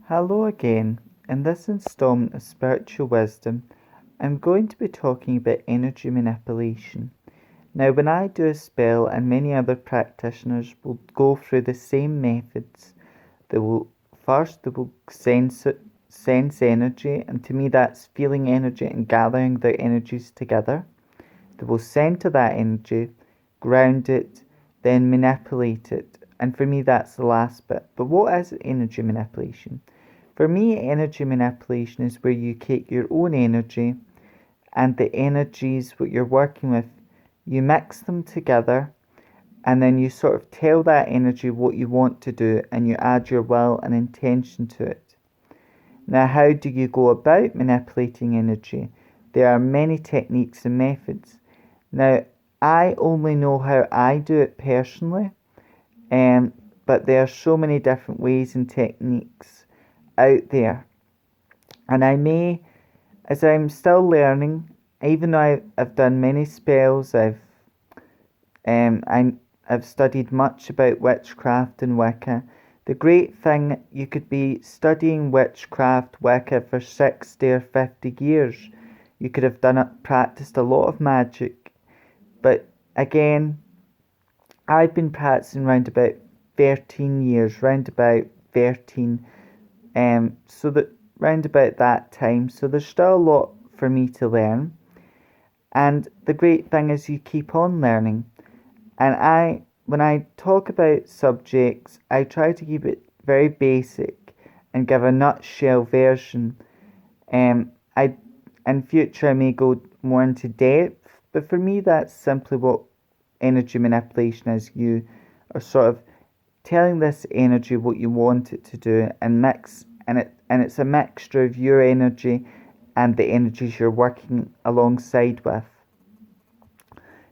Hello again. In this installment of Spiritual Wisdom, I'm going to be talking about energy manipulation. Now, when I do a spell, and many other practitioners will go through the same methods, they will sense energy, and to me, that's feeling energy and gathering their energies together. They will center that energy, ground it, then manipulate it. And for me, that's the last bit. But what is energy manipulation? For me, energy manipulation is where you take your own energy and the energies what you're working with, you mix them together, and then you sort of tell that energy what you want to do, and you add your will and intention to it. Now, how do you go about manipulating energy? There are many techniques and methods. Now, I only know how I do it personally, but there are so many different ways and techniques out there. And as I'm still learning, even though I've done many spells, um, I, I've studied much about witchcraft and Wicca. The great thing, you could be studying witchcraft, Wicca for 60 or 50 years. You could have practiced a lot of magic. But again, I've been practicing round about 13 years, round about 13, so that round about that time. So there's still a lot for me to learn. And the great thing is you keep on learning. And when I talk about subjects, I try to keep it very basic and give a nutshell version. I in future I may go more into depth, but for me that's simply what energy manipulation is. You are sort of telling this energy what you want it to do, and it's a mixture of your energy and the energies you're working alongside with.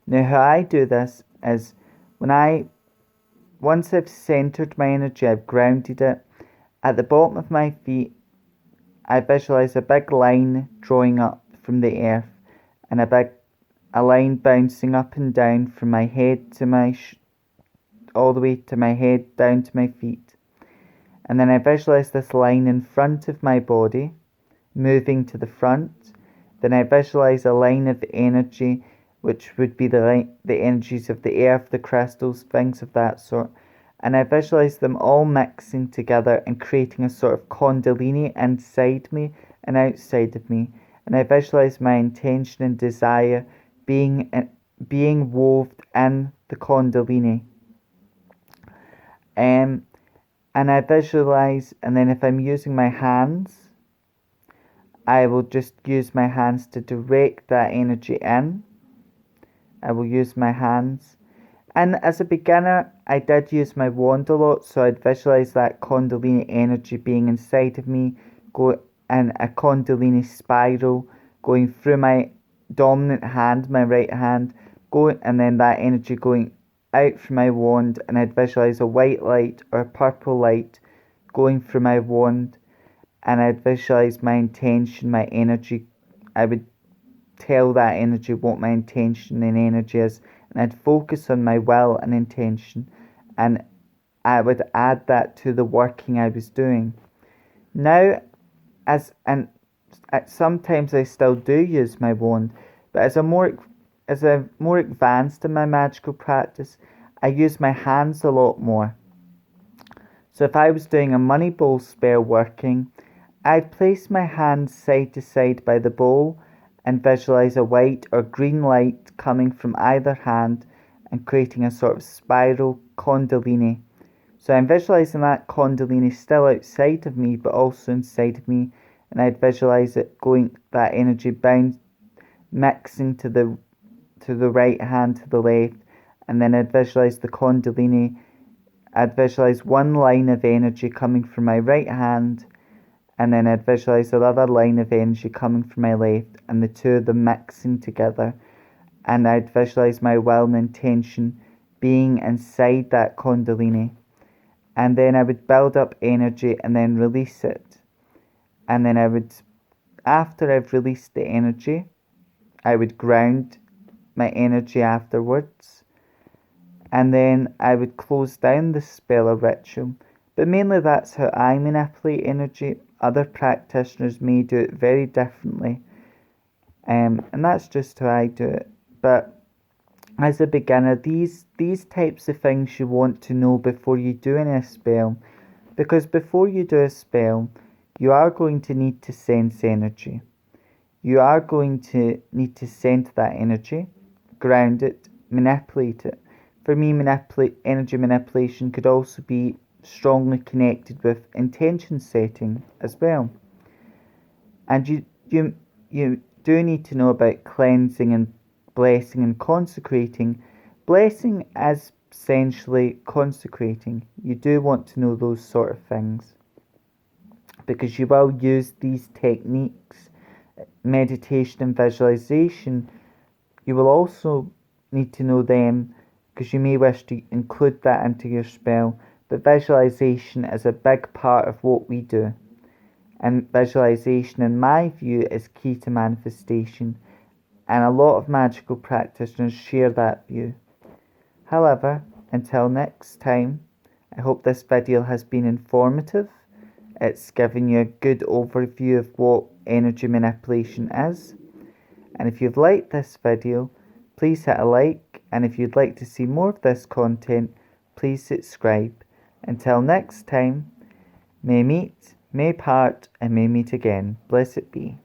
Now, how I do this is when once I've centered my energy, I've grounded it, at the bottom of my feet, I visualize a big line drawing up from the earth, and a line bouncing up and down from my head to all the way to my head down to my feet. And then I visualize this line in front of my body, moving to the front. Then I visualize a line of energy, which would be the energies of the earth, the crystals, things of that sort. And I visualize them all mixing together and creating a sort of kundalini inside me and outside of me. And I visualize my intention and desire being woved in the kundalini. Um, and I visualize, and then if I'm using my hands, I will just use my hands to direct that energy in. I will use my hands. And as a beginner, I did use my wand a lot, so I'd visualize that kundalini energy being inside of me, go in a kundalini spiral, going through my dominant hand, my right hand, going, and then that energy going out from my wand, and I'd visualize a white light or a purple light going through my wand, and I'd visualize my intention, my energy. I would tell that energy what my intention and energy is, and I'd focus on my will and intention, and I would add that to the working I was doing. Now, sometimes I still do use my wand, but as I'm more advanced in my magical practice, I use my hands a lot more. So if I was doing a money bowl spell working, I'd place my hands side to side by the bowl and visualize a white or green light coming from either hand and creating a sort of spiral kundalini. So I'm visualizing that kundalini still outside of me but also inside of me, and I'd visualize it going, that energy bound, mixing to the right hand, to the left, and then I'd visualize the kundalini. I'd visualize one line of energy coming from my right hand, and then I'd visualize another line of energy coming from my left, and the two of them mixing together. And I'd visualize my will and intention being inside that kundalini. And then I would build up energy and then release it. And then after I've released the energy, I would ground my energy afterwards. And then I would close down the spell or ritual But mainly that's how I manipulate energy. Other practitioners may do it very differently, and that's just how I do it. But as a beginner, these types of things you want to know before you do a spell, because before you do a spell, you are going to need to sense energy. You are going to need to sense that energy, ground it, manipulate it. For me, energy manipulation could also be strongly connected with intention setting as well. And you do need to know about cleansing and blessing and consecrating. Blessing is essentially consecrating. You do want to know those sort of things because you will use these techniques, meditation and visualization. You will also need to know them because you may wish to include that into your spell. But visualization is a big part of what we do. And visualization, in my view, is key to manifestation, and a lot of magical practitioners share that view. However, until next time, I hope this video has been informative. It's given you a good overview of what energy manipulation is. And if you've liked this video, please hit a like, and if you'd like to see more of this content, please subscribe. Until next time, may meet, may part, and may meet again. Blessed be.